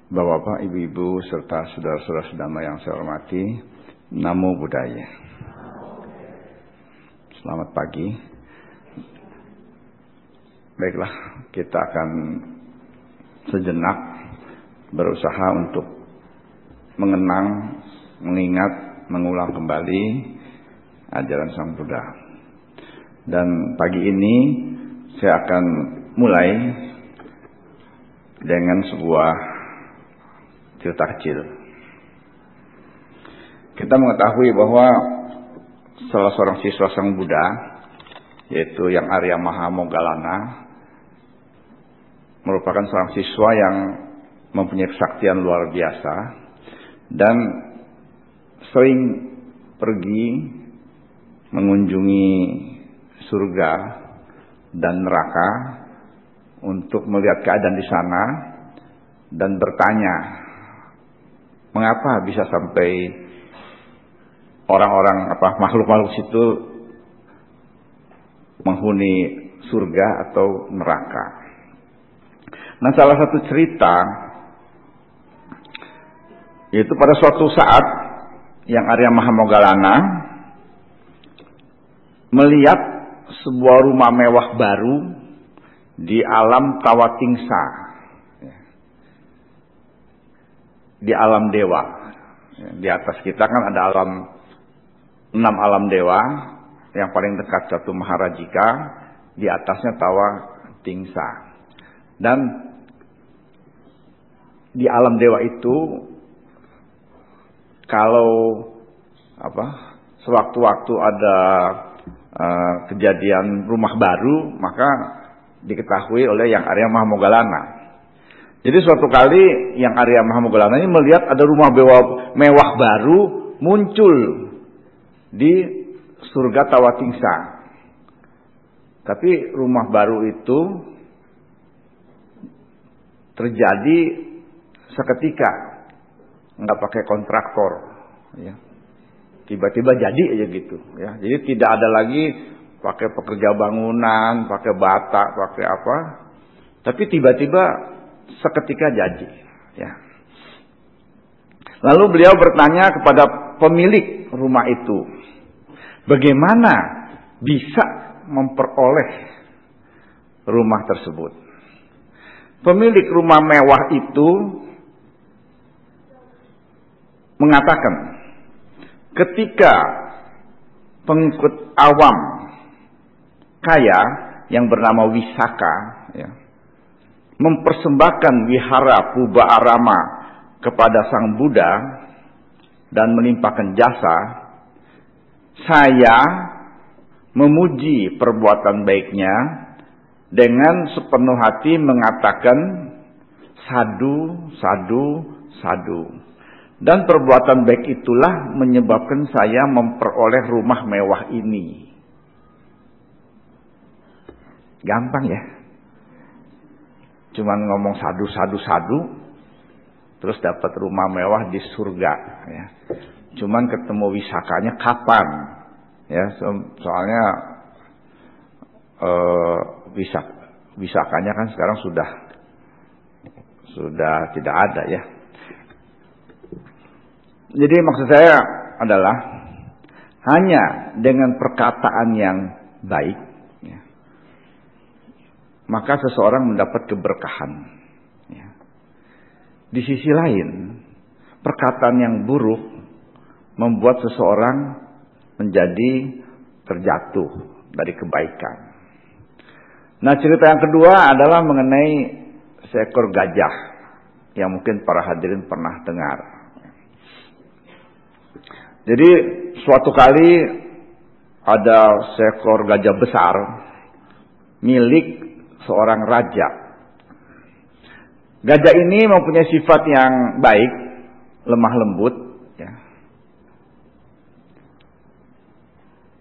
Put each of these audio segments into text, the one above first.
Bapak-bapak, ibu-ibu, serta saudara-saudara sedama yang saya hormati, Namo Buddhaya. Selamat pagi. Baiklah, kita akan sejenak berusaha untuk mengenang, mengingat, mengulang kembali ajaran Sang Buddha. Dan pagi ini saya akan mulai dengan sebuah cerita kecil. Kita mengetahui bahwa salah seorang siswa Sang Buddha, yaitu yang Arya Mahamoggallana, merupakan seorang siswa yang mempunyai kesaktian luar biasa dan sering pergi mengunjungi surga dan neraka untuk melihat keadaan di sana dan bertanya, mengapa bisa sampai orang-orang makhluk-makhluk situ menghuni surga atau neraka. Nah, salah satu cerita yaitu pada suatu saat yang Arya Mahamoggallana melihat sebuah rumah mewah baru di alam Tawatingsa, di alam dewa. Di atas kita kan ada 6 alam dewa, yang paling dekat Catu Maharajika, di atasnya Tawatingsa. Dan di alam dewa itu kalau sewaktu-waktu ada kejadian rumah baru, maka diketahui oleh yang Arya Mahamoggallana. Jadi suatu kali yang Arya Mahamoggallana ini melihat ada rumah mewah baru muncul di surga Tawatingsa. Tapi rumah baru itu terjadi seketika, nggak pakai kontraktor, ya. Tiba-tiba jadi aja gitu, ya. Jadi tidak ada lagi pakai pekerja bangunan, pakai bata, pakai apa, tapi tiba-tiba seketika jadi, ya. Lalu beliau bertanya kepada pemilik rumah itu, bagaimana bisa memperoleh rumah tersebut? Pemilik rumah mewah itu mengatakan, ketika pengikut awam kaya yang bernama Wisaka, ya, mempersembahkan wihara Puba Arama kepada Sang Buddha dan menimpakan jasa, saya memuji perbuatan baiknya dengan sepenuh hati mengatakan sadu, sadu, sadu. Dan perbuatan baik itulah menyebabkan saya memperoleh rumah mewah ini. Gampang ya? Cuman ngomong sadu, sadu, sadu, terus dapat rumah mewah di surga, ya. Cuman ketemu Wisakanya kapan, ya? Soalnya Wisakanya kan sekarang sudah tidak ada, ya. Jadi maksud saya adalah hanya dengan perkataan yang baik, ya, maka seseorang mendapat keberkahan, ya. Di sisi lain, perkataan yang buruk membuat seseorang menjadi terjatuh dari kebaikan. Nah, cerita yang kedua adalah mengenai seekor gajah yang mungkin para hadirin pernah dengar. Jadi suatu kali ada seekor gajah besar milik seorang raja. Gajah ini mempunyai sifat yang baik, lemah lembut, ya.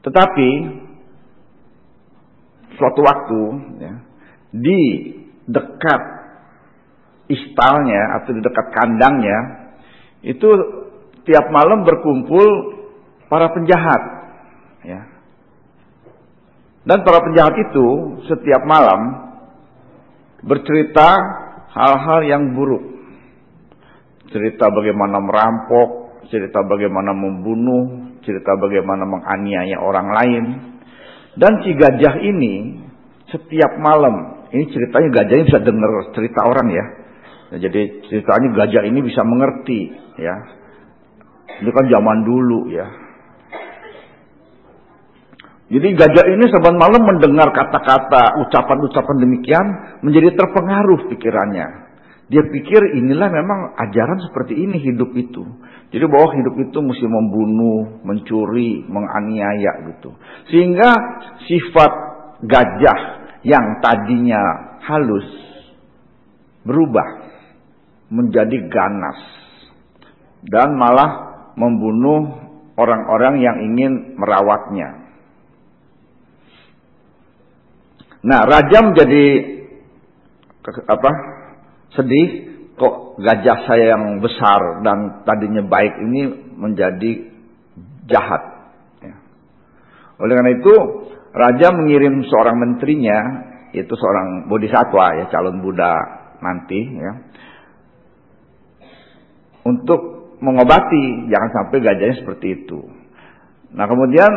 Tetapi suatu waktu, ya, di dekat istalnya atau di dekat kandangnya itu tiap malam berkumpul para penjahat, ya. Dan para penjahat itu setiap malam bercerita hal-hal yang buruk. cerita bagaimana merampok, cerita bagaimana membunuh, cerita bagaimana menganiaya orang lain. Dan si gajah ini setiap malam, ini ceritanya gajahnya bisa dengar cerita orang ya. Jadi ceritanya gajah ini bisa mengerti ya. Ini kan zaman dulu ya. Jadi gajah ini saban malam mendengar kata-kata, ucapan-ucapan demikian, menjadi terpengaruh pikirannya. Dia pikir inilah memang ajaran seperti ini hidup itu. Jadi bahwa hidup itu mesti membunuh, mencuri, menganiaya gitu. Sehingga sifat gajah yang tadinya halus berubah menjadi ganas dan malah membunuh orang-orang yang ingin merawatnya. Nah, raja menjadi sedih, kok gajah saya yang besar dan tadinya baik ini menjadi jahat. Ya. Oleh karena itu, raja mengirim seorang menterinya, yaitu seorang bodhisatwa ya, calon Buddha nanti ya, untuk mengobati jangan sampai gajahnya seperti itu. Nah, kemudian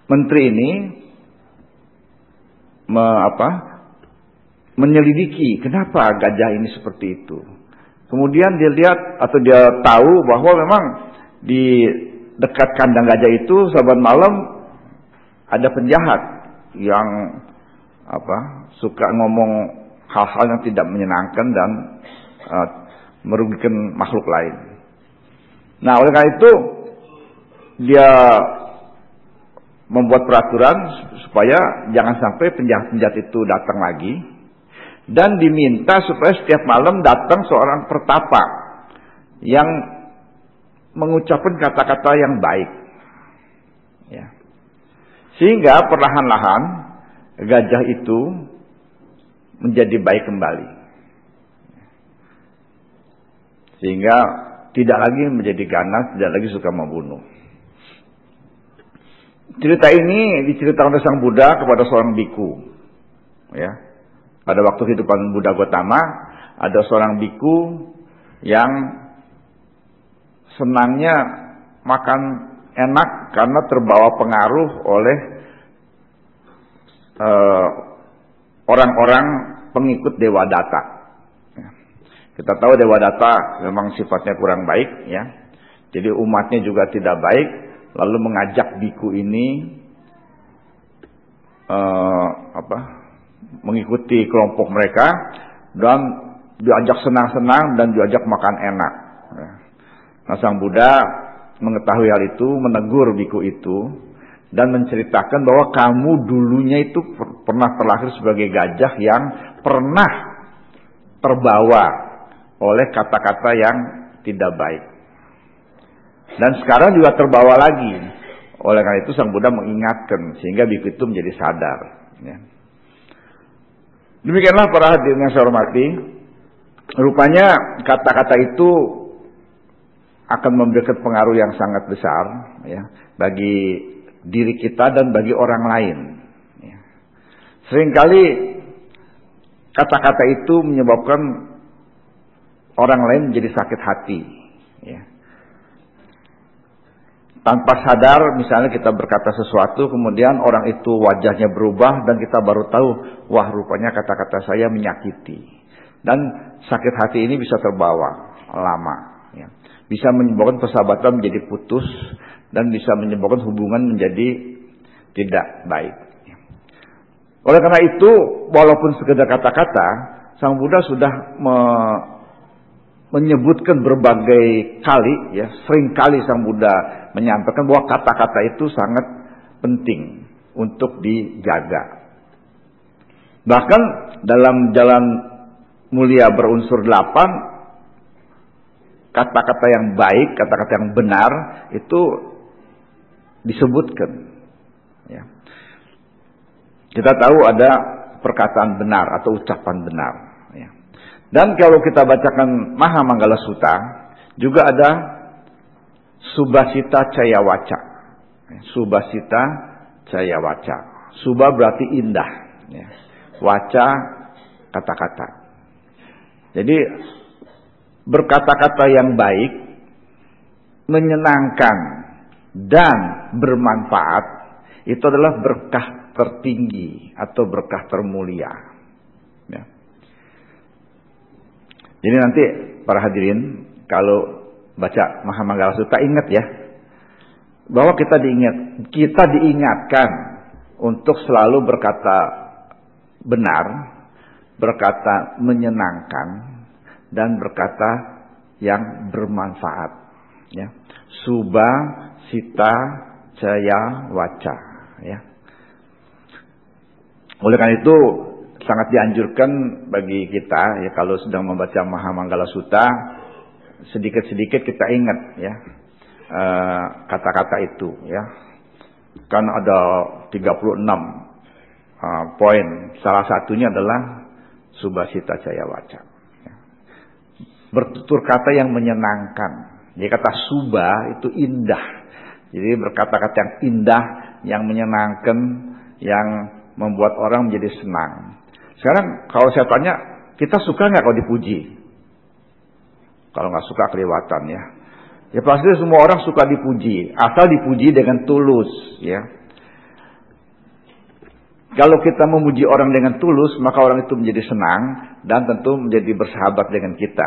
menteri ini menyelidiki kenapa gajah ini seperti itu. Kemudian dia lihat atau dia tahu bahwa memang di dekat kandang gajah itu saban malam ada penjahat yang suka ngomong hal-hal yang tidak menyenangkan dan merugikan makhluk lain. Nah, oleh karena itu dia membuat peraturan supaya jangan sampai penjahat-penjahat itu datang lagi, dan diminta supaya setiap malam datang seorang pertapa yang mengucapkan kata-kata yang baik. Ya. Sehingga perlahan-lahan gajah itu menjadi baik kembali. Sehingga tidak lagi menjadi ganas, tidak lagi suka membunuh. Cerita ini diceritakan oleh Sang Buddha kepada seorang biku. Ya. Pada waktu kehidupan Buddha Gautama, ada seorang biku yang senangnya makan enak karena terbawa pengaruh oleh orang-orang pengikut Dewadatta. Ya. Kita tahu Dewadatta memang sifatnya kurang baik, ya. Jadi umatnya juga tidak baik. Lalu mengajak biku ini mengikuti kelompok mereka dan diajak senang-senang dan diajak makan enak. Nah, Sang Buddha mengetahui hal itu, menegur biku itu dan menceritakan bahwa kamu dulunya itu pernah terlahir sebagai gajah yang pernah terbawa oleh kata-kata yang tidak baik. Dan sekarang juga terbawa lagi. Oleh karena itu Sang Buddha mengingatkan sehingga biku itu menjadi sadar. Ya. Demikianlah para hadirin yang saya hormati. Rupanya kata-kata itu akan memberikan pengaruh yang sangat besar ya, bagi diri kita dan bagi orang lain. Ya. Seringkali kata-kata itu menyebabkan orang lain menjadi sakit hati. Ya. Tanpa sadar misalnya kita berkata sesuatu kemudian orang itu wajahnya berubah dan kita baru tahu, wah rupanya kata-kata saya menyakiti. Dan sakit hati ini bisa terbawa lama. Ya. Bisa menyebabkan persahabatan menjadi putus dan bisa menyebabkan hubungan menjadi tidak baik. Ya. Oleh karena itu walaupun sekedar kata-kata, Sang Buddha sudah menyebutkan berbagai kali, ya, sering kali Sang Buddha menyampaikan bahwa kata-kata itu sangat penting untuk dijaga. Bahkan dalam Jalan Mulia berunsur 8, kata-kata yang baik, kata-kata yang benar itu disebutkan. Ya. Kita tahu ada perkataan benar atau ucapan benar. Ya. Dan kalau kita bacakan Maha Manggala Sutta, juga ada Subhasita Caya Waca. Subhasita Caya Waca. Subha berarti indah. Ya. Waca kata-kata. Jadi berkata-kata yang baik, menyenangkan, dan bermanfaat, itu adalah berkah tertinggi atau berkah termulia. Ya. Jadi nanti para hadirin, kalau baca Mahamanggala Sutta, ingat ya, bahwa kita diingatkan untuk selalu berkata benar, berkata menyenangkan, dan berkata yang bermanfaat. Ya. Suba, sita, jaya, waca. Ya. Oleh karena itu sangat dianjurkan bagi kita ya, kalau sedang membaca Mahamanggala Sutta, sedikit-sedikit kita ingat ya kata-kata itu ya. Kan ada 36 poin. Salah satunya adalah subasita jaya waca. Ya. Bertutur kata yang menyenangkan. Jadi kata suba itu indah. Jadi berkata-kata yang indah, yang menyenangkan, yang membuat orang menjadi senang. Sekarang kalau saya tanya, kita suka nggak kalau dipuji? Kalau nggak suka kelewatan ya. Ya pasti semua orang suka dipuji, asal dipuji dengan tulus ya. Kalau kita memuji orang dengan tulus, maka orang itu menjadi senang dan tentu menjadi bersahabat dengan kita.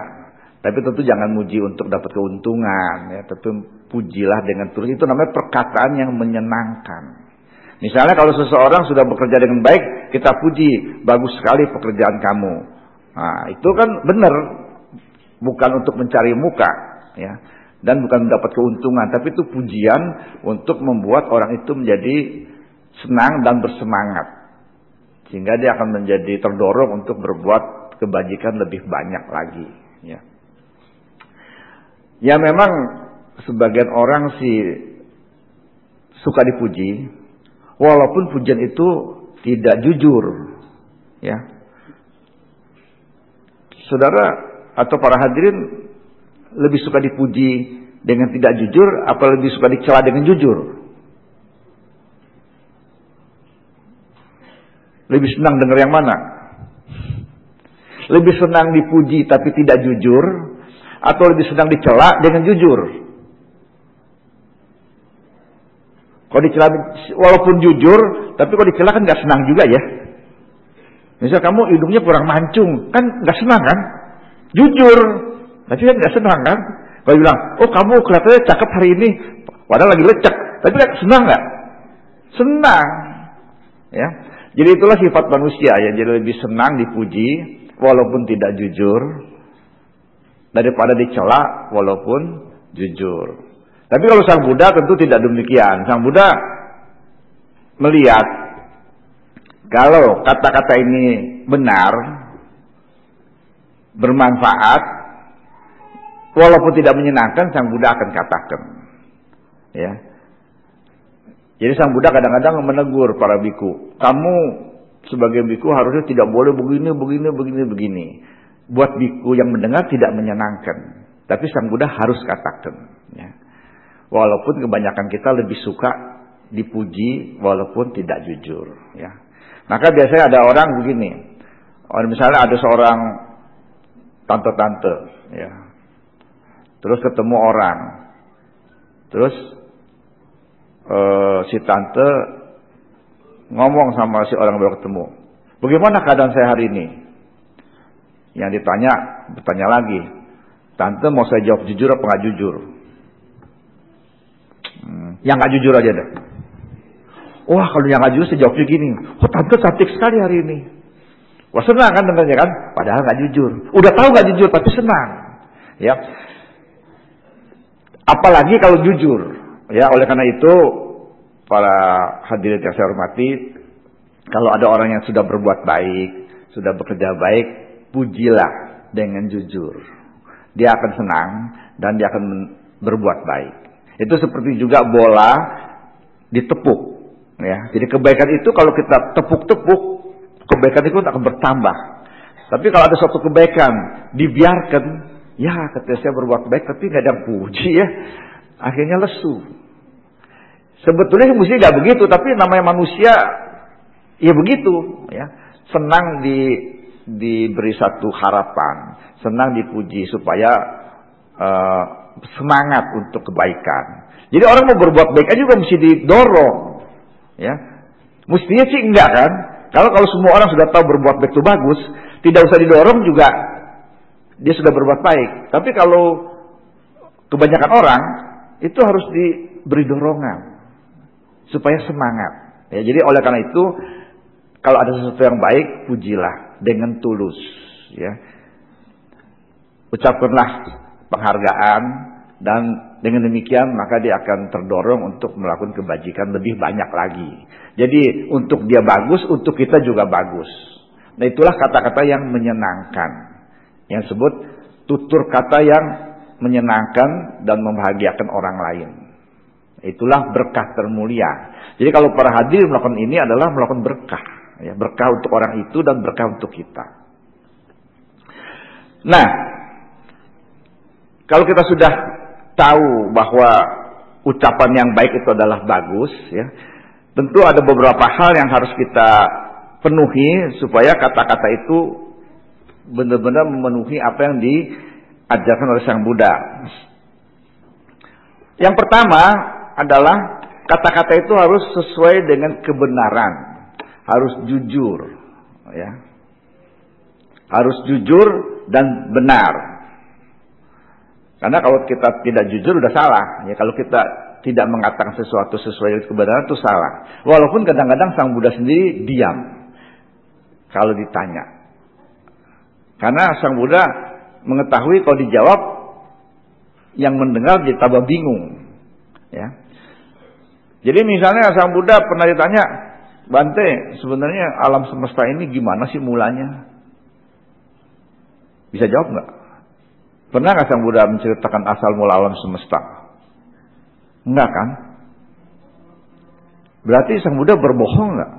Tapi tentu jangan muji untuk dapat keuntungan ya. Tentu pujilah dengan tulus. Itu namanya perkataan yang menyenangkan. Misalnya kalau seseorang sudah bekerja dengan baik, kita puji, bagus sekali pekerjaan kamu. Nah, itu kan benar, bukan untuk mencari muka ya. Dan bukan mendapat keuntungan, tapi itu pujian untuk membuat orang itu menjadi senang dan bersemangat. Sehingga dia akan menjadi terdorong untuk berbuat kebajikan lebih banyak lagi. Ya, ya memang sebagian orang sih suka dipuji, walaupun pujian itu tidak jujur. Ya, saudara atau para hadirin lebih suka dipuji dengan tidak jujur, apa lebih suka dicela dengan jujur? Lebih senang dengar yang mana? Lebih senang dipuji tapi tidak jujur, atau lebih senang dicela dengan jujur? Kalau dicela walaupun jujur, tapi kalau dicela kan nggak senang juga ya. Misal kamu hidungnya kurang mancung, kan nggak senang kan? Jujur, tapi kan nggak senang kan? Kalau bilang, oh kamu kelihatannya cakep hari ini, padahal lagi lecek, tapi kan senang nggak? Senang, ya. Jadi itulah sifat manusia ya. Jadi lebih senang dipuji walaupun tidak jujur daripada dicela walaupun jujur. Tapi kalau Sang Buddha tentu tidak demikian. Sang Buddha melihat kalau kata-kata ini benar, bermanfaat, walaupun tidak menyenangkan, Sang Buddha akan katakan. Ya. Jadi Sang Buddha kadang-kadang menegur para biku. Kamu sebagai biku harusnya tidak boleh begini. Buat biku yang mendengar tidak menyenangkan. Tapi Sang Buddha harus katakan. Ya. Walaupun kebanyakan kita lebih suka dipuji walaupun tidak jujur. Ya. Maka biasanya ada orang begini. Misalnya ada seorang tante-tante. Ya. Terus ketemu orang. Terus si tante ngomong sama si orang baru ketemu, bagaimana keadaan saya hari ini? Yang bertanya lagi, tante mau saya jawab jujur apa nggak jujur? Yang nggak jujur aja deh. Wah kalau yang nggak jujur saya jawabnya gini, oh tante cantik sekali hari ini. Wah senang kan dengannya kan? Padahal nggak jujur. Udah tahu nggak jujur tapi senang. Ya. Apalagi kalau jujur. Ya, oleh karena itu para hadirin yang saya hormati, kalau ada orang yang sudah berbuat baik, sudah bekerja baik, pujilah dengan jujur. Dia akan senang dan dia akan berbuat baik. Itu seperti juga bola ditepuk, ya. Jadi kebaikan itu kalau kita tepuk-tepuk, kebaikan itu akan bertambah. Tapi kalau ada suatu kebaikan dibiarkan, ya ketika saya berbuat baik tapi nggak ada yang puji ya, akhirnya lesu. Sebetulnya mesti nggak begitu, tapi namanya manusia ya begitu, ya senang diberi satu harapan, senang dipuji supaya semangat untuk kebaikan. Jadi orang mau berbuat baik aja juga mesti didorong, ya. Mestinya sih enggak kan? Kalau semua orang sudah tahu berbuat baik itu bagus, tidak usah didorong juga dia sudah berbuat baik. Tapi kalau kebanyakan orang itu harus diberi dorongan supaya semangat. Ya, jadi oleh karena itu kalau ada sesuatu yang baik, pujilah dengan tulus. Ya, ucapkanlah penghargaan dan dengan demikian maka dia akan terdorong untuk melakukan kebajikan lebih banyak lagi. Jadi untuk dia bagus, untuk kita juga bagus. Nah itulah kata-kata yang menyenangkan. Yang disebut tutur kata yang menyenangkan dan membahagiakan orang lain. Itulah berkah termulia. Jadi kalau para hadir melakukan ini adalah melakukan berkah. Ya, berkah untuk orang itu dan berkah untuk kita. Nah, kalau kita sudah tahu bahwa ucapan yang baik itu adalah bagus, ya, tentu ada beberapa hal yang harus kita penuhi supaya kata-kata itu benar-benar memenuhi apa yang diajarkan oleh Sang Buddha. Yang pertama adalah kata-kata itu harus sesuai dengan kebenaran, harus jujur, ya, harus jujur dan benar. Karena kalau kita tidak jujur udah salah. Ya, kalau kita tidak mengatakan sesuatu sesuai dengan kebenaran itu salah. Walaupun kadang-kadang Sang Buddha sendiri diam kalau ditanya. Karena Sang Buddha mengetahui kalau dijawab yang mendengar jadi tambah bingung. Ya. Jadi misalnya Sang Buddha pernah ditanya, Bante, sebenarnya alam semesta ini gimana sih mulanya? Bisa jawab nggak? Pernah nggak Sang Buddha menceritakan asal mula alam semesta? Enggak kan? Berarti Sang Buddha berbohong nggak?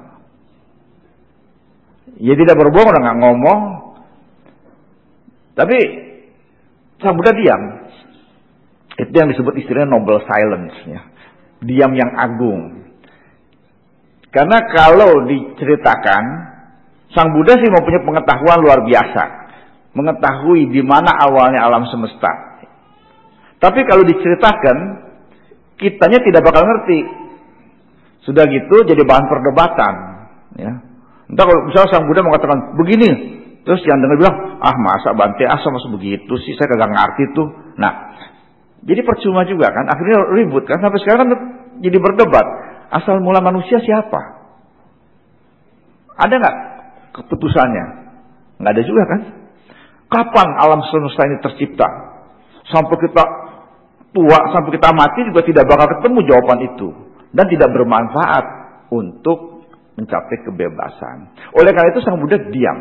Ya tidak berbohong, udah nggak ngomong. Tapi Sang Buddha diam. Itu yang disebut istilahnya noble silence, ya. Diam yang agung. Karena kalau diceritakan, Sang Buddha sih mempunyai pengetahuan luar biasa. Mengetahui di mana awalnya alam semesta. Tapi kalau diceritakan, kitanya tidak bakal ngerti. Sudah gitu jadi bahan perdebatan. Ya. Entah kalau misalnya Sang Buddha mengatakan begini, terus yang dengar bilang, masa Bante masa begitu sih, saya kagak ngerti tuh. Nah, jadi percuma juga kan, akhirnya ribut kan, sampai sekarang kan jadi berdebat. Asal mula manusia siapa? Ada nggak keputusannya? Nggak ada juga kan? Kapan alam semesta ini tercipta? Sampai kita tua, sampai kita mati juga tidak bakal ketemu jawaban itu. Dan tidak bermanfaat untuk mencapai kebebasan. Oleh karena itu Sang Buddha diam.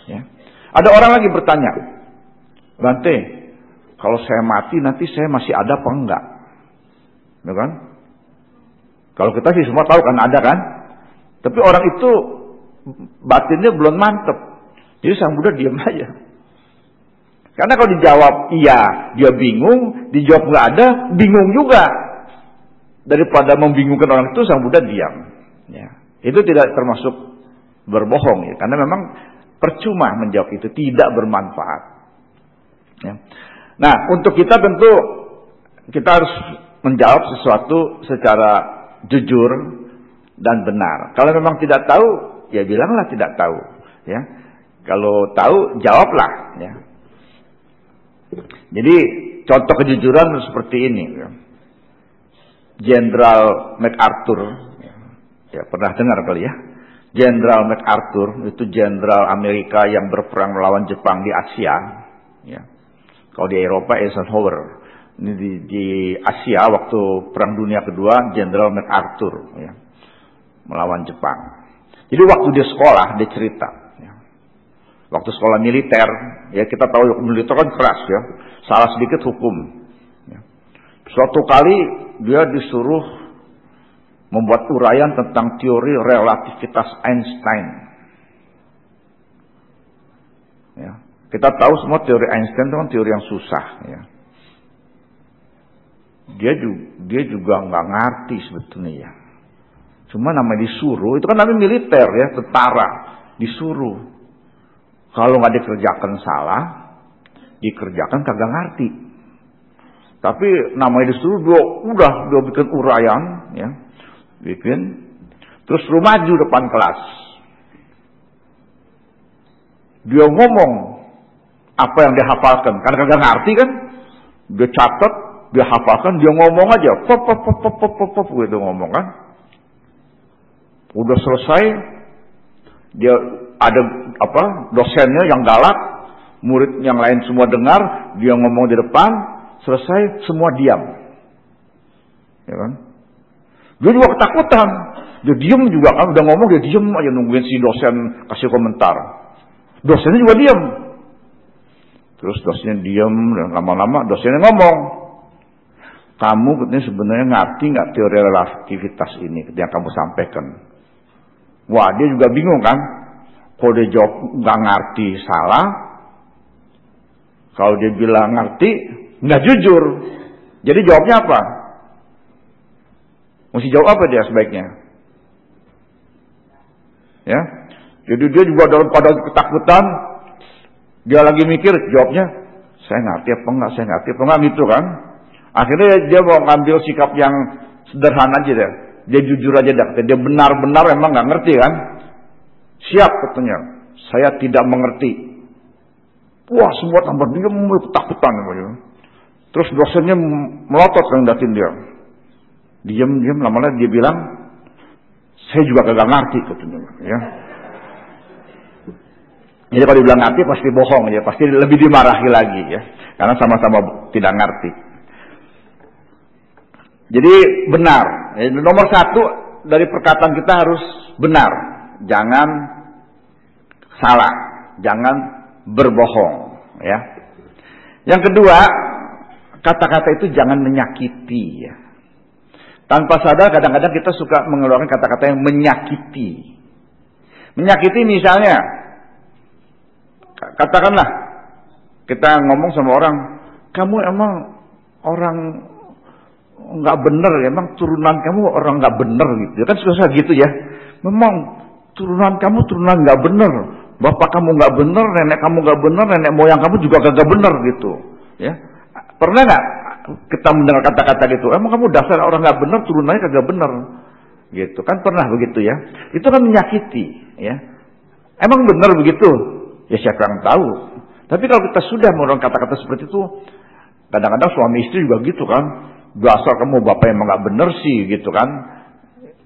Ya. Ada orang lagi bertanya, Bante, kalau saya mati nanti saya masih ada apa enggak? Ya kan? Kalau kita sih semua tahu kan ada kan? Tapi orang itu batinnya belum mantep. Jadi Sang Buddha diam aja. Karena kalau dijawab iya, dia bingung. Dijawab nggak ada, bingung juga. Daripada membingungkan orang itu, Sang Buddha diam. Ya. Itu tidak termasuk berbohong, ya. Karena memang percuma menjawab itu, tidak bermanfaat. Ya. Nah, untuk kita tentu kita harus menjawab sesuatu secara jujur dan benar. Kalau memang tidak tahu, ya bilanglah tidak tahu. Ya. Kalau tahu, jawablah. Ya. Jadi contoh kejujuran seperti ini. Jenderal MacArthur, ya pernah dengar kali ya. Jenderal MacArthur itu jenderal Amerika yang berperang melawan Jepang di Asia. Ya. Kalau di Eropa Eisenhower. Ini di Asia waktu Perang Dunia Kedua, Jenderal MacArthur ya, melawan Jepang. Jadi waktu dia sekolah, dia cerita. Waktu sekolah militer, ya kita tahu militer kan keras ya, salah sedikit hukum. Ya. Suatu kali dia disuruh membuat uraian tentang teori relativitas Einstein. Ya. Kita tahu semua teori Einstein itu kan teori yang susah. Ya. Dia juga nggak ngerti sebetulnya ya. Cuma namanya disuruh, itu kan namanya militer ya, tentara, disuruh. Kalau nggak dikerjakan salah, dikerjakan kagak ngerti. Tapi namanya disuruh dia bikin uraian, ya, terus suruh maju depan kelas. Dia ngomong apa yang dia hafalkan, karena kagak ngerti kan, dia catat, dia hafalkan, dia ngomong aja, pop gitu ngomong kan. Udah selesai, dia ada dosennya yang galak, murid yang lain semua dengar, dia ngomong di depan, selesai semua diam, ya kan? Dia juga ketakutan, dia diam juga kan, udah ngomong dia diam aja nungguin si dosen kasih komentar. Dosennya juga diam, terus dosennya diam dan lama-lama dosennya ngomong, kamu katanya sebenarnya ngerti nggak teori relativitas ini yang kamu sampaikan? Wah, dia juga bingung kan? Kalau dia jawab nggak ngerti salah, kalau dia bilang ngerti nggak jujur. Jadi jawabnya apa? Mesti jawab apa dia sebaiknya? Ya, jadi dia juga dalam keadaan ketakutan, dia lagi mikir jawabnya, saya ngerti apa enggak gitu kan? Akhirnya dia mau ngambil sikap yang sederhana aja deh. Dia jujur aja dah, dia benar-benar emang nggak ngerti kan? Siap katanya, saya tidak mengerti. Wah, semua tambah diam, ketakutan. Terus dosennya melotot ngeliatin dia. Diam, lama-lama dia bilang, saya juga kagak ngerti katanya. Ya. Jadi kalau dibilang ngerti pasti bohong ya, pasti lebih dimarahi lagi ya, karena sama-sama tidak ngerti. Jadi benar. Nomor satu dari perkataan kita harus benar, jangan salah, jangan berbohong. Ya. Yang kedua, kata-kata itu jangan menyakiti. Ya. Tanpa sadar kadang-kadang kita suka mengeluarkan kata-kata yang menyakiti. Menyakiti misalnya, katakanlah kita ngomong sama orang, kamu emang orang nggak bener, emang turunan kamu orang nggak bener gitu kan, susah gitu ya. Memang turunan kamu turunan nggak bener, bapak kamu nggak bener, nenek kamu nggak bener, nenek moyang kamu juga kagak bener gitu ya. Pernah nggak kita mendengar kata-kata gitu? Emang kamu dasar orang nggak bener, turunannya kagak bener gitu kan, pernah begitu ya. Itu kan menyakiti ya. Emang bener begitu? Ya siapa yang tahu. Tapi kalau kita sudah mengeluarkan kata-kata seperti itu, kadang-kadang suami istri juga gitu kan, dasar kamu bapak yang nggak bener sih gitu kan.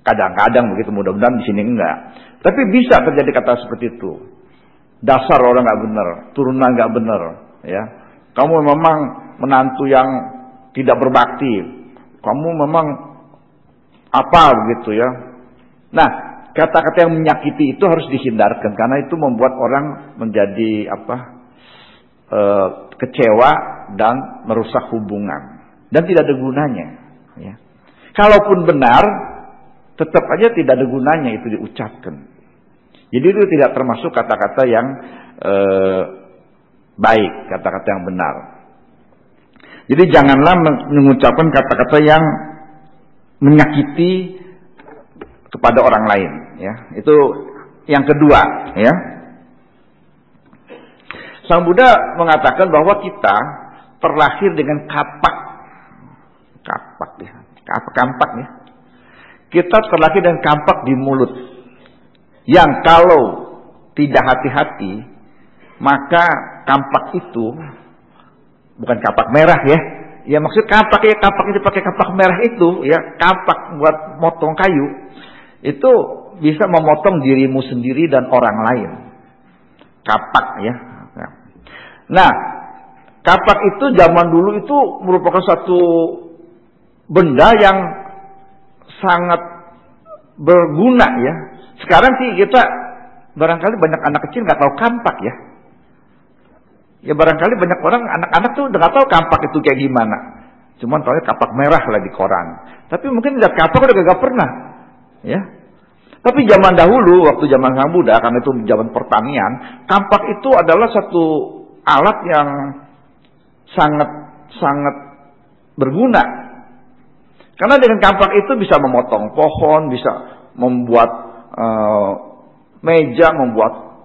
Kadang-kadang begitu, mudah-mudahan di sini enggak. Tapi bisa terjadi kata seperti itu. Dasar orang nggak bener, turunan nggak bener, ya. Kamu memang menantu yang tidak berbakti. Kamu memang apa begitu ya. Nah, kata-kata yang menyakiti itu harus dihindarkan karena itu membuat orang menjadi kecewa dan merusak hubungan dan tidak ada gunanya. Ya. Kalaupun benar, tetap aja tidak ada gunanya itu diucapkan. Jadi itu tidak termasuk kata-kata yang baik, kata-kata yang benar. Jadi janganlah mengucapkan kata-kata yang menyakiti kepada orang lain. Ya, itu yang kedua. Ya, Sang Buddha mengatakan bahwa kita terlahir dengan kampak ya. Kita terlahir dengan kampak di mulut, yang kalau tidak hati-hati, maka kampak itu bukan kampak merah ya. Ya maksud kampak itu pakai kampak merah itu ya, kampak buat motong kayu. Itu bisa memotong dirimu sendiri dan orang lain. Kapak ya. Nah, kapak itu zaman dulu itu merupakan satu benda yang sangat berguna ya. Sekarang sih kita barangkali banyak anak kecil nggak tahu kampak ya. Ya barangkali banyak orang anak-anak tuh nggak tahu kampak itu kayak gimana. Cuman tahu kampak merah lah di koran. Tapi mungkin lihat kampak udah gak pernah. Ya. Tapi zaman dahulu, waktu zaman Sang Buddha, karena itu zaman pertanian, kampak itu adalah satu alat yang sangat berguna. Karena dengan kampak itu bisa memotong pohon, bisa membuat meja, membuat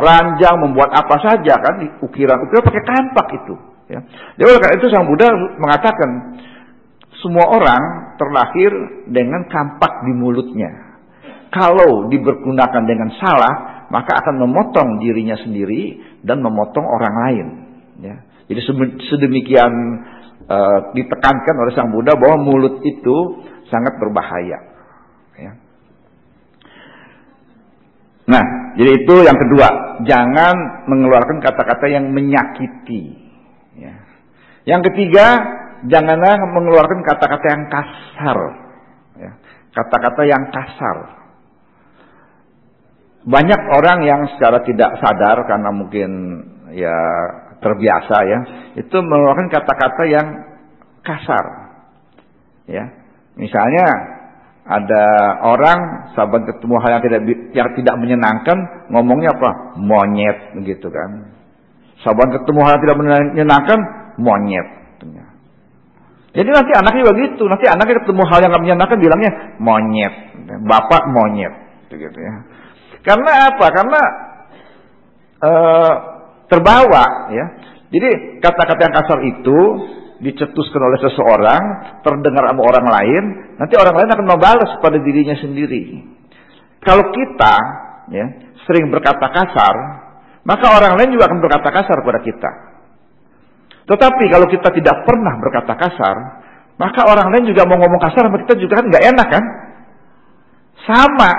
ranjang, membuat apa saja kan, ukiran pakai kampak itu. Ya. Jadi oleh karena itu Sang Buddha mengatakan semua orang terlahir dengan kampak di mulutnya. Kalau dipergunakan dengan salah, maka akan memotong dirinya sendiri dan memotong orang lain. Ya. Jadi sedemikian ditekankan oleh Sang Buddha bahwa mulut itu sangat berbahaya. Ya. Nah, jadi itu yang kedua, jangan mengeluarkan kata-kata yang menyakiti. Ya. Yang ketiga, janganlah mengeluarkan kata-kata yang kasar. Ya. Kata-kata yang kasar. Banyak orang yang secara tidak sadar karena mungkin ya terbiasa ya, itu mengeluarkan kata-kata yang kasar. Ya. Misalnya ada orang sahabat ketemu hal yang tidak menyenangkan, ngomongnya apa? Monyet begitu kan. Sahabat ketemu hal yang tidak menyenangkan, monyet. Jadi nanti anaknya begitu, nanti anaknya ketemu hal yang tidak menyenangkan bilangnya monyet, bapak monyet, begitu ya. Karena apa? Karena terbawa ya. Jadi kata-kata yang kasar itu dicetuskan oleh seseorang, terdengar sama orang lain, nanti orang lain akan membalas pada dirinya sendiri. Kalau kita ya sering berkata kasar, maka orang lain juga akan berkata kasar pada kita. Tetapi kalau kita tidak pernah berkata kasar, maka orang lain juga mau ngomong kasar sama kita juga kan nggak enak kan? Sama.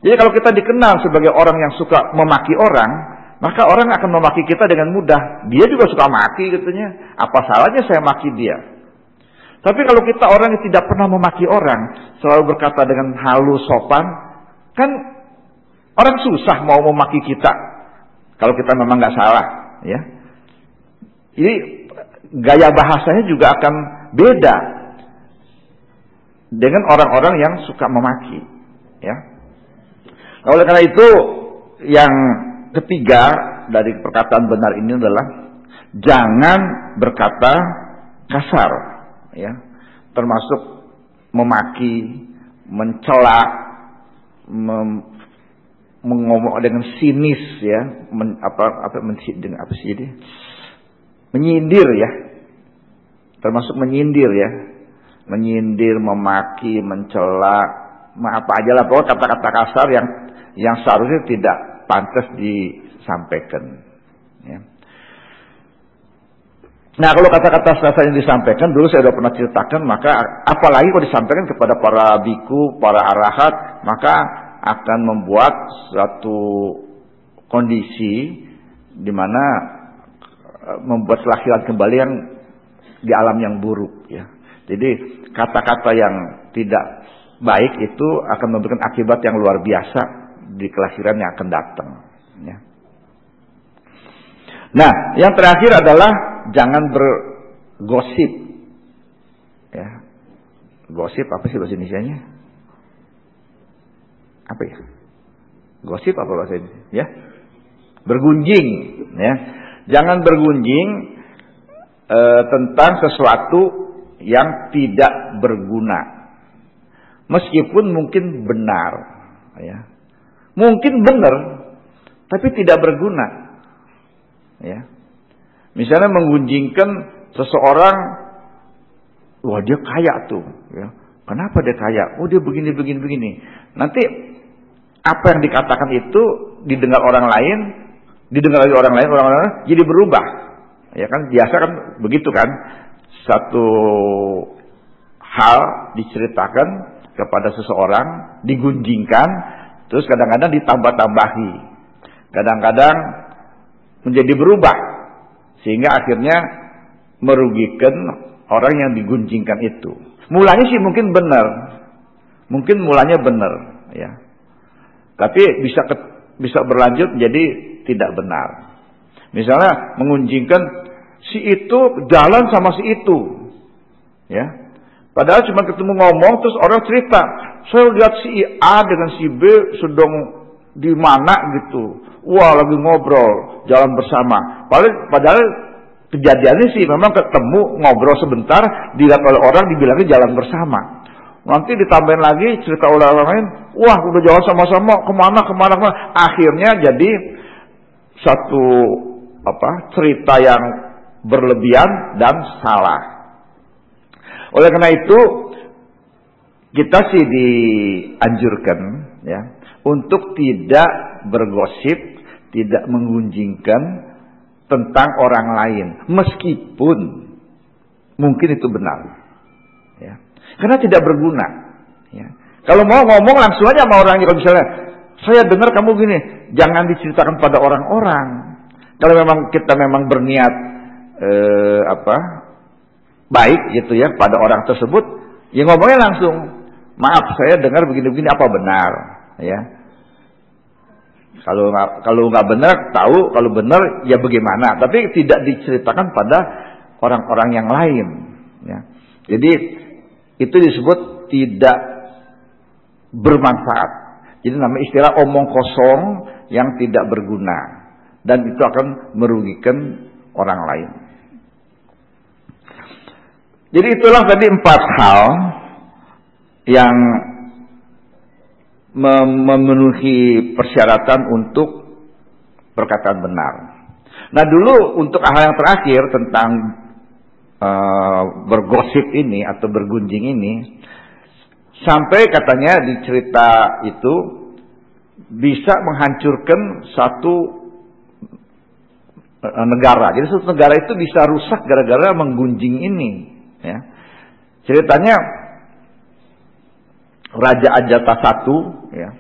Jadi kalau kita dikenal sebagai orang yang suka memaki orang, maka orang akan memaki kita dengan mudah. Dia juga suka maki katanya. Apa salahnya saya maki dia? Tapi kalau kita orang yang tidak pernah memaki orang, selalu berkata dengan halus sopan, kan orang susah mau memaki kita. Kalau kita memang nggak salah, ya. Jadi gaya bahasanya juga akan beda dengan orang-orang yang suka memaki, ya. Oleh karena itu, yang ketiga dari perkataan benar ini adalah jangan berkata kasar, ya, termasuk memaki, mencela, mengomong dengan sinis, ya, menyindir, ya, termasuk menyindir, ya, menyindir, memaki, mencela, apa aja lah, pokoknya kata-kata kasar yang seharusnya tidak pantas disampaikan. Ya. Nah, kalau kata-kata kasar yang disampaikan dulu saya sudah pernah ceritakan, maka apalagi kalau disampaikan kepada para biku, para arahat, maka akan membuat suatu kondisi di mana membuat kelahiran kembali yang di alam yang buruk. Ya. Jadi kata-kata yang tidak baik itu akan memberikan akibat yang luar biasa di kelahiran yang akan datang. Ya. Nah, yang terakhir adalah jangan bergosip. Ya. Gosip apa sih bahasa Indonesianya? Apa ya? Gosip apa bahasa Indonesia? Ya. Bergunjing. Ya. Jangan bergunjing tentang sesuatu yang tidak berguna. Meskipun mungkin benar, ya. Mungkin benar, tapi tidak berguna. Ya. Misalnya menggunjingkan seseorang, wah dia kaya tuh. Ya. Kenapa dia kaya? Oh dia begini. Nanti apa yang dikatakan itu didengar orang lain, didengar lagi orang lain, jadi berubah. Ya kan biasa kan begitu kan. Satu hal diceritakan kepada seseorang, digunjingkan, terus kadang-kadang ditambah-tambahi, kadang-kadang menjadi berubah, sehingga akhirnya merugikan orang yang digunjingkan itu. Mulanya sih mungkin benar, mungkin mulanya benar, ya, tapi bisa berlanjut jadi tidak benar. Misalnya mengunjingkan si itu jalan sama si itu, ya. Padahal cuma ketemu ngomong, terus orang cerita, saya lihat si A dengan si B sedang di mana gitu. Wah lagi ngobrol, jalan bersama. Padahal kejadiannya sih memang ketemu, ngobrol sebentar, dilihat oleh orang dibilangnya jalan bersama. Nanti ditambahin lagi cerita oleh orang lain, wah udah jalan sama-sama kemana. Akhirnya jadi satu cerita yang berlebihan dan salah. Oleh karena itu kita sih dianjurkan ya untuk tidak bergosip, tidak menggunjingkan tentang orang lain, meskipun mungkin itu benar, ya. Karena tidak berguna. Ya. Kalau mau ngomong langsung aja sama orangnya. Kalau misalnya saya dengar kamu gini, jangan diceritakan pada orang-orang. Kalau memang kita memang berniat baik gitu ya pada orang tersebut, ya ngomongnya langsung. Maaf, saya dengar begini-begini, apa benar? Ya. Kalau nggak benar, tahu. Kalau benar, ya bagaimana? Tapi tidak diceritakan pada orang-orang yang lain. Ya. Jadi itu disebut tidak bermanfaat. Jadi namanya istilah omong kosong yang tidak berguna, dan itu akan merugikan orang lain. Jadi itulah tadi 4 hal yang memenuhi persyaratan untuk perkataan benar. Nah dulu untuk hal yang terakhir tentang bergosip ini atau bergunjing ini, sampai katanya di cerita itu bisa menghancurkan satu negara. Jadi satu negara itu bisa rusak gara-gara menggunjing ini. Ya. Ceritanya Raja Ajata I ya,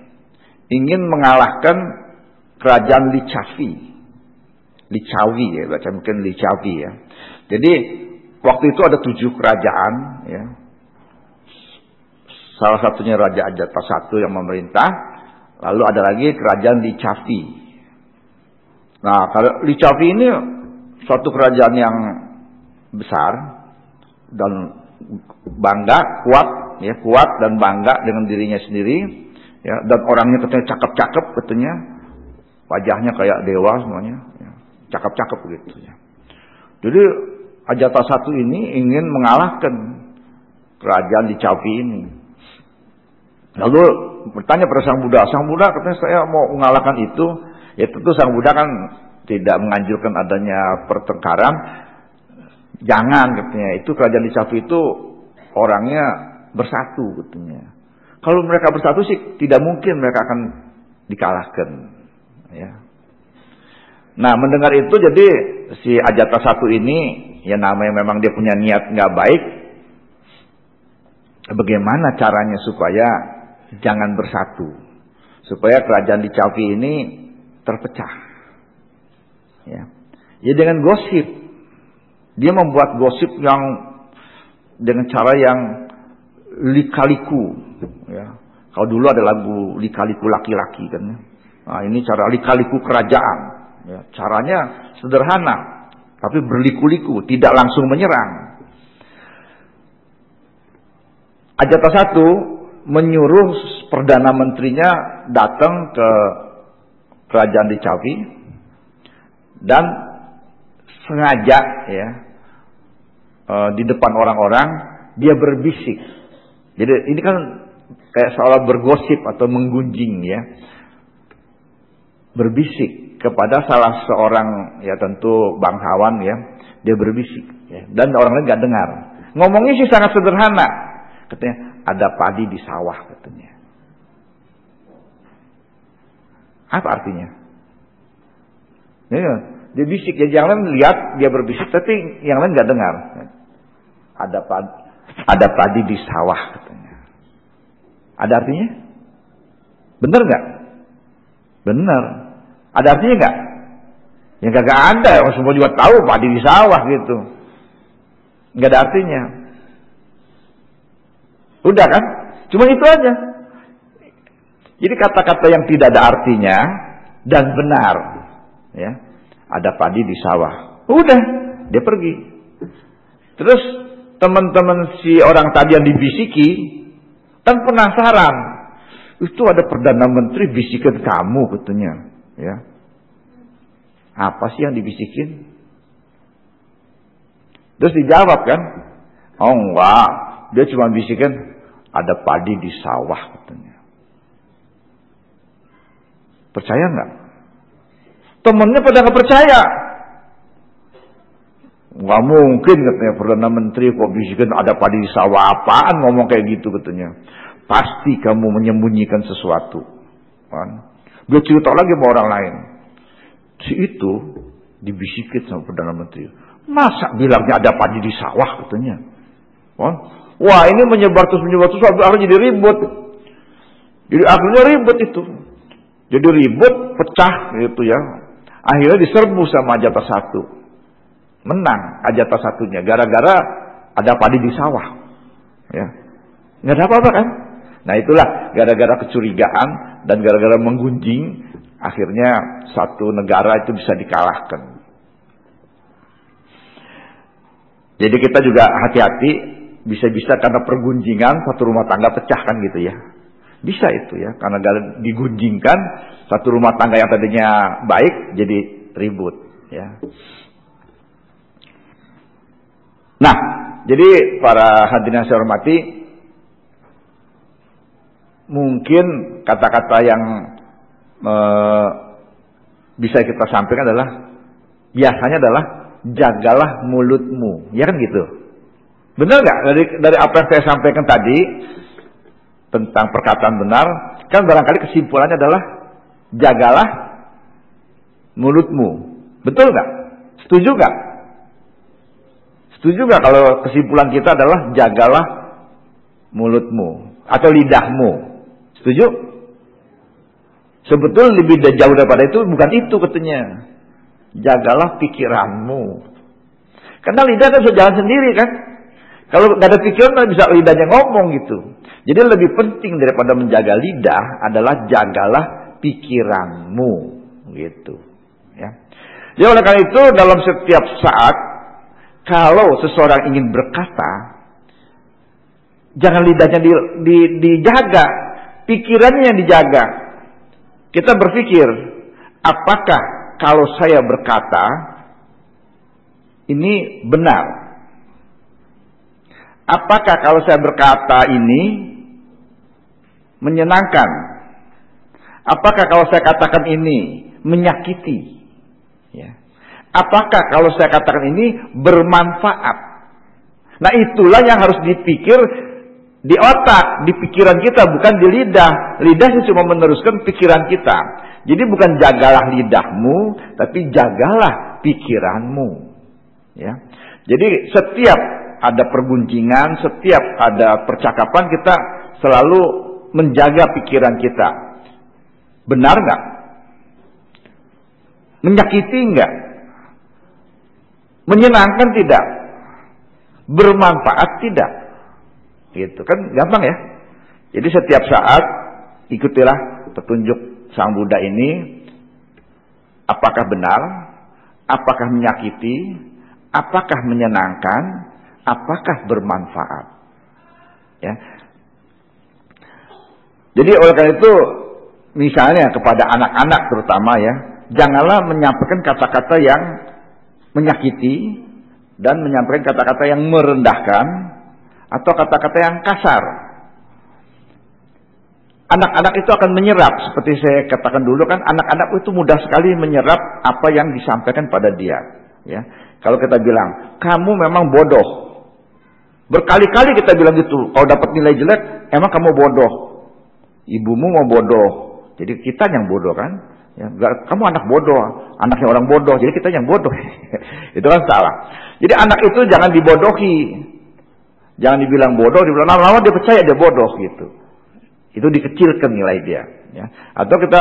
ingin mengalahkan kerajaan Licawi ya, baca mungkin Licawi ya. Jadi waktu itu ada 7 kerajaan ya. Salah satunya Raja Ajata I yang memerintah, lalu ada lagi kerajaan Licavi. Nah, kalau Licavi ini suatu kerajaan yang besar dan bangga, kuat dan bangga dengan dirinya sendiri ya, dan orangnya katanya cakep-cakep katanya, wajahnya kayak dewa semuanya ya, cakep-cakep gitu ya. Jadi Ajata I ini ingin mengalahkan kerajaan Licavi ini. Lalu bertanya pada Sang Buddha katanya, saya mau mengalahkan itu. Ya tentu Sang Buddha kan tidak menganjurkan adanya pertengkaran. Jangan katanya, itu kerajaan Licavi itu orangnya bersatu katanya. Kalau mereka bersatu sih tidak mungkin mereka akan dikalahkan. Ya. Nah mendengar itu jadi si Ajata I ini, ya namanya memang dia punya niat nggak baik. Bagaimana caranya supaya jangan bersatu, supaya kerajaan Licavi ini terpecah? Ya, dengan gosip. Dia membuat gosip yang dengan cara yang lika-liku. Ya. Kalau dulu ada lagu lika-liku laki-laki kan. Nah, ini cara lika-liku kerajaan. Ya, caranya sederhana, tapi berliku-liku, tidak langsung menyerang. Ajata I menyuruh perdana menterinya datang ke kerajaan Licavi dan sengaja ya di depan orang-orang dia berbisik. Jadi ini kan kayak seolah bergosip atau menggunjing ya. Berbisik kepada salah seorang ya tentu bangsawan ya, dia berbisik ya, dan orang lain nggak dengar. Ngomongnya sih sangat sederhana. Katanya ada padi di sawah katanya. Apa artinya? Ya, dia bisik, ya jangan lihat dia berbisik, tapi yang lain nggak dengar. Ada padi di sawah katanya. Ada artinya? Benar nggak? Benar. Ada artinya nggak? Ya nggak ada. Orang semua juga tahu padi di sawah gitu. Nggak ada artinya. Udah kan? Cuma itu aja. Jadi kata-kata yang tidak ada artinya dan benar. Ya, ada padi di sawah. Udah, dia pergi. Terus teman-teman si orang tadi yang dibisiki kan penasaran. Itu ada perdana menteri bisikin kamu katanya. Ya, apa sih yang dibisikin? Terus dijawab kan, oh enggak, dia cuma bisikin ada padi di sawah katanya. Percaya nggak? Temennya pada nggak percaya. Nggak mungkin katanya Perdana Menteri kok bisikin ada padi di sawah, apaan ngomong kayak gitu katanya. Pasti kamu menyembunyikan sesuatu. Kan? Dia cerita lagi sama orang lain. Si itu dibisikin sama Perdana Menteri. Masa bilangnya ada padi di sawah katanya. Kan? Wah ini menyebar terus akhirnya jadi ribut. Jadi akhirnya ribut itu. Jadi ribut, pecah gitu ya. Akhirnya diserbu sama Ajata satu. Menang Ajata satunya gara-gara ada padi di sawah. Ya. Nggak ada apa-apa kan? Nah itulah gara-gara kecurigaan dan gara-gara menggunjing akhirnya satu negara itu bisa dikalahkan. Jadi kita juga hati-hati, bisa-bisa karena pergunjingan satu rumah tangga pecah kan gitu ya. Bisa itu ya, karena digunjingkan satu rumah tangga yang tadinya baik jadi ribut ya. Nah, jadi para hadirin yang saya hormati, mungkin kata-kata yang bisa kita sampaikan adalah biasanya adalah jagalah mulutmu, ya kan gitu. Benar nggak dari apa yang saya sampaikan tadi tentang perkataan benar? Kan barangkali kesimpulannya adalah jagalah mulutmu. Betul nggak? Setuju nggak? Setuju nggak kalau kesimpulan kita adalah jagalah mulutmu atau lidahmu? Setuju? Sebetulnya lebih jauh daripada itu, bukan itu katanya. Jagalah pikiranmu. Karena lidah kan bisa jalan sendiri kan. Kalau nggak ada pikiran nggak bisa lidahnya ngomong gitu. Jadi lebih penting daripada menjaga lidah adalah jagalah pikiranmu gitu. Ya. Jadi oleh karena itu dalam setiap saat kalau seseorang ingin berkata, jangan lidahnya dijaga, pikirannya yang dijaga. Kita berpikir, apakah kalau saya berkata ini benar? Apakah kalau saya berkata ini menyenangkan? Apakah kalau saya katakan ini menyakiti? Ya. Apakah kalau saya katakan ini bermanfaat? Nah itulah yang harus dipikir di otak, di pikiran kita, bukan di lidah. Lidah cuma meneruskan pikiran kita. Jadi bukan jagalah lidahmu, tapi jagalah pikiranmu. Ya. Jadi setiap ada pergunjingan, setiap ada percakapan kita selalu menjaga pikiran kita. Benar nggak? Menyakiti nggak? Menyenangkan tidak? Bermanfaat tidak? Gitu kan gampang ya. Jadi setiap saat ikutilah petunjuk Sang Buddha ini. Apakah benar? Apakah menyakiti? Apakah menyenangkan? Apakah bermanfaat? Ya. Jadi oleh karena itu misalnya kepada anak-anak terutama ya, janganlah menyampaikan kata-kata yang menyakiti dan menyampaikan kata-kata yang merendahkan atau kata-kata yang kasar. Anak-anak itu akan menyerap, seperti saya katakan dulu kan, anak-anak itu mudah sekali menyerap apa yang disampaikan pada dia. Ya, kalau kita bilang kamu memang bodoh, berkali-kali kita bilang gitu. Kalau dapat nilai jelek, emang kamu bodoh. Ibumu mau bodoh, jadi kita yang bodoh kan? Ya, kamu anak bodoh, anaknya orang bodoh, jadi kita yang bodoh. Itu kan salah. Jadi anak itu jangan dibodohi. Jangan dibilang bodoh, dibilang lama-lama dia percaya dia bodoh gitu. Itu dikecilkan nilai dia. Ya. Atau kita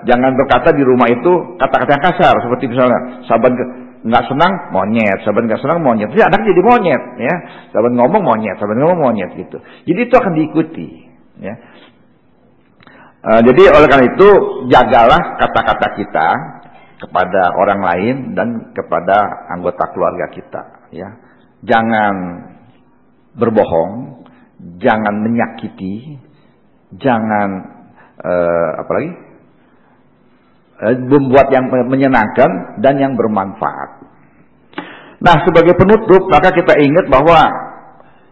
jangan berkata di rumah itu kata-kata yang kasar, seperti misalnya saban nggak senang monyet, saban nggak senang monyet. Jadi anak jadi monyet, ya. Saban ngomong monyet, saban ngomong monyet gitu. Jadi itu akan diikuti. Ya. Jadi oleh karena itu jagalah kata-kata kita kepada orang lain dan kepada anggota keluarga kita. Ya. Jangan berbohong, jangan menyakiti, jangan apalagi membuat yang menyenangkan dan yang bermanfaat. Nah, sebagai penutup maka kita ingat bahwa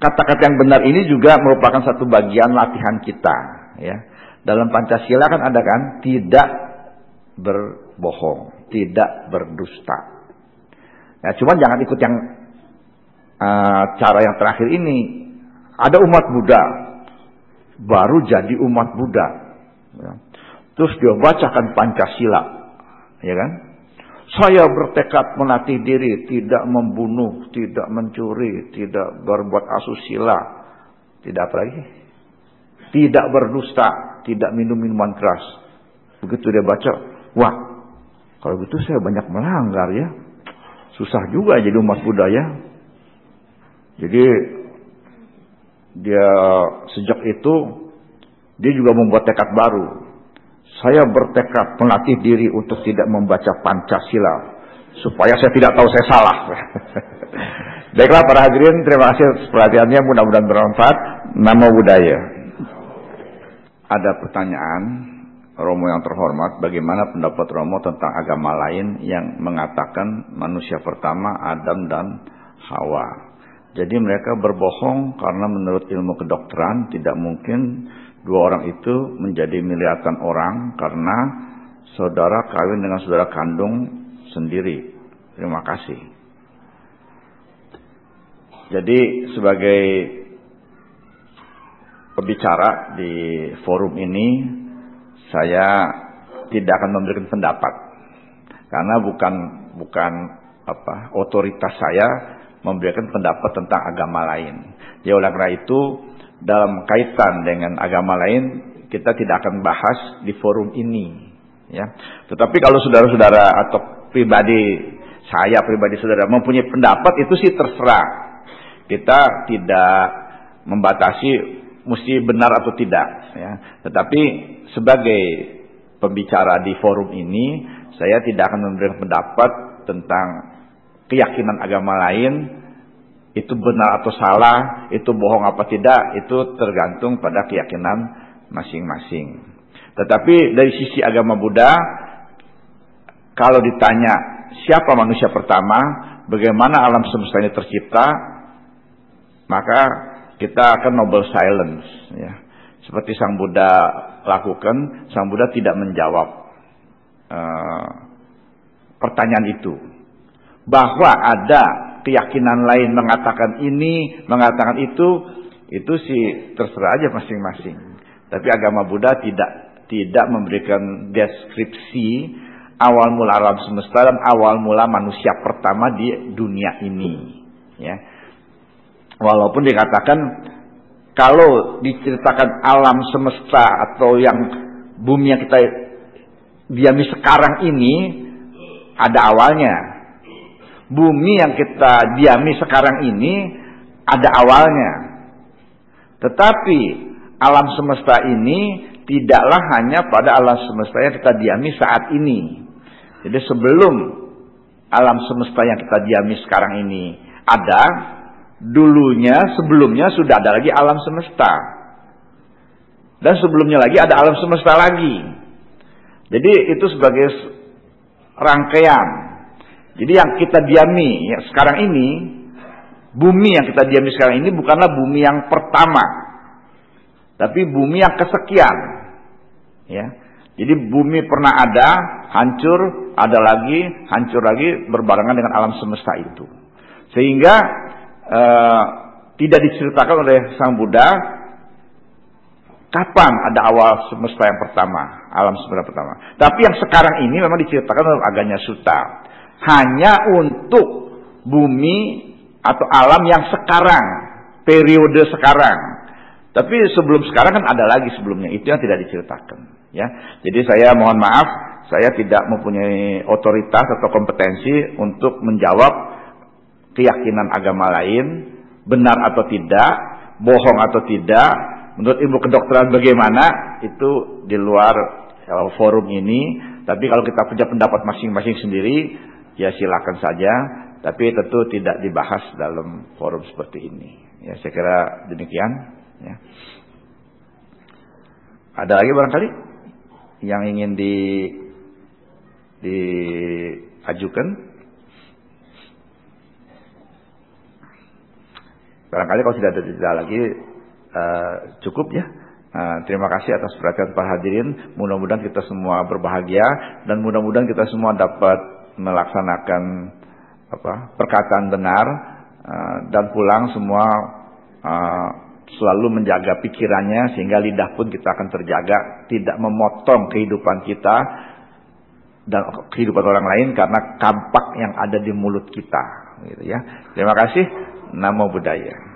kata-kata yang benar ini juga merupakan satu bagian latihan kita, ya. Dalam Pancasila kan ada kan, tidak berbohong, tidak berdusta. Ya, cuman jangan ikut yang cara yang terakhir ini. Ada umat Buddha baru jadi umat Buddha, ya. Terus dia bacakan Pancasila, ya kan? Saya bertekad melatih diri, tidak membunuh, tidak mencuri, tidak berbuat asusila, tidak apa lagi? Tidak berdusta, tidak minum minuman keras. Begitu dia baca, wah, kalau gitu saya banyak melanggar ya. Susah juga jadi umat Buddha ya. Jadi dia sejak itu dia juga membuat tekad baru. Saya bertekad melatih diri untuk tidak membaca Pancasila supaya saya tidak tahu saya salah. Baiklah para hadirin, terima kasih atas perhatiannya, mudah-mudahan bermanfaat. Namo Buddhaya. Ada pertanyaan, Romo yang terhormat, bagaimana pendapat Romo tentang agama lain yang mengatakan manusia pertama Adam dan Hawa? Jadi mereka berbohong karena menurut ilmu kedokteran tidak mungkin dua orang itu menjadi miliaran orang karena saudara kawin dengan saudara kandung sendiri. Terima kasih. Jadi sebagai pembicara di forum ini, saya tidak akan memberikan pendapat karena bukan otoritas saya memberikan pendapat tentang agama lain. Ya, oleh karena itu dalam kaitan dengan agama lain kita tidak akan bahas di forum ini, ya. Tetapi kalau saudara-saudara atau saya pribadi saudara mempunyai pendapat, itu sih terserah. Kita tidak membatasi mesti benar atau tidak, ya. Tetapi sebagai pembicara di forum ini, saya tidak akan memberikan pendapat tentang keyakinan agama lain. Itu benar atau salah, itu bohong apa tidak, itu tergantung pada keyakinan masing-masing. Tetapi dari sisi agama Buddha, kalau ditanya siapa manusia pertama, bagaimana alam semesta ini tercipta, maka kita akan noble silence, ya. Seperti Sang Buddha lakukan, Sang Buddha tidak menjawab pertanyaan itu. Bahwa ada keyakinan lain mengatakan ini, mengatakan itu sih terserah aja masing-masing. Tapi agama Buddha tidak memberikan deskripsi awal mula alam semesta dan awal mula manusia pertama di dunia ini, ya. Walaupun dikatakan kalau diceritakan alam semesta atau yang bumi yang kita diami sekarang ini ada awalnya. Bumi yang kita diami sekarang ini ada awalnya. Tetapi alam semesta ini tidaklah hanya pada alam semesta yang kita diami saat ini. Jadi sebelum alam semesta yang kita diami sekarang ini ada, sebelumnya sudah ada lagi alam semesta. Dan sebelumnya lagi ada alam semesta lagi. Jadi itu sebagai rangkaian. Jadi yang kita diami ya, sekarang ini, bumi yang kita diami sekarang ini bukanlah bumi yang pertama, tapi bumi yang kesekian, ya. Jadi bumi pernah ada, hancur, ada lagi, hancur lagi, berbarengan dengan alam semesta itu. Sehingga tidak diceritakan oleh Sang Buddha kapan ada awal semesta yang pertama, alam semesta pertama. Tapi yang sekarang ini memang diceritakan dalam Aganya Sutta. Hanya untuk bumi atau alam yang sekarang, periode sekarang. Tapi sebelum sekarang kan ada lagi sebelumnya, itu yang tidak diceritakan, ya. Jadi saya mohon maaf, saya tidak mempunyai otoritas atau kompetensi untuk menjawab keyakinan agama lain, benar atau tidak, bohong atau tidak, menurut ilmu kedokteran bagaimana, itu di luar forum ini. Tapi kalau kita punya pendapat masing-masing sendiri, ya silakan saja, tapi tentu tidak dibahas dalam forum seperti ini. Ya, saya kira demikian, ya. Ada lagi barangkali yang ingin diajukan? Barangkali kalau tidak ada jeda lagi cukup ya. Terima kasih atas perhatian para hadirin. Mudah-mudahan kita semua berbahagia dan mudah-mudahan kita semua dapat melaksanakan perkataan benar dan pulang semua selalu menjaga pikirannya sehingga lidah pun kita akan terjaga, tidak memotong kehidupan kita dan kehidupan orang lain karena kampak yang ada di mulut kita, gitu ya. Terima kasih. Namo Buddhaya.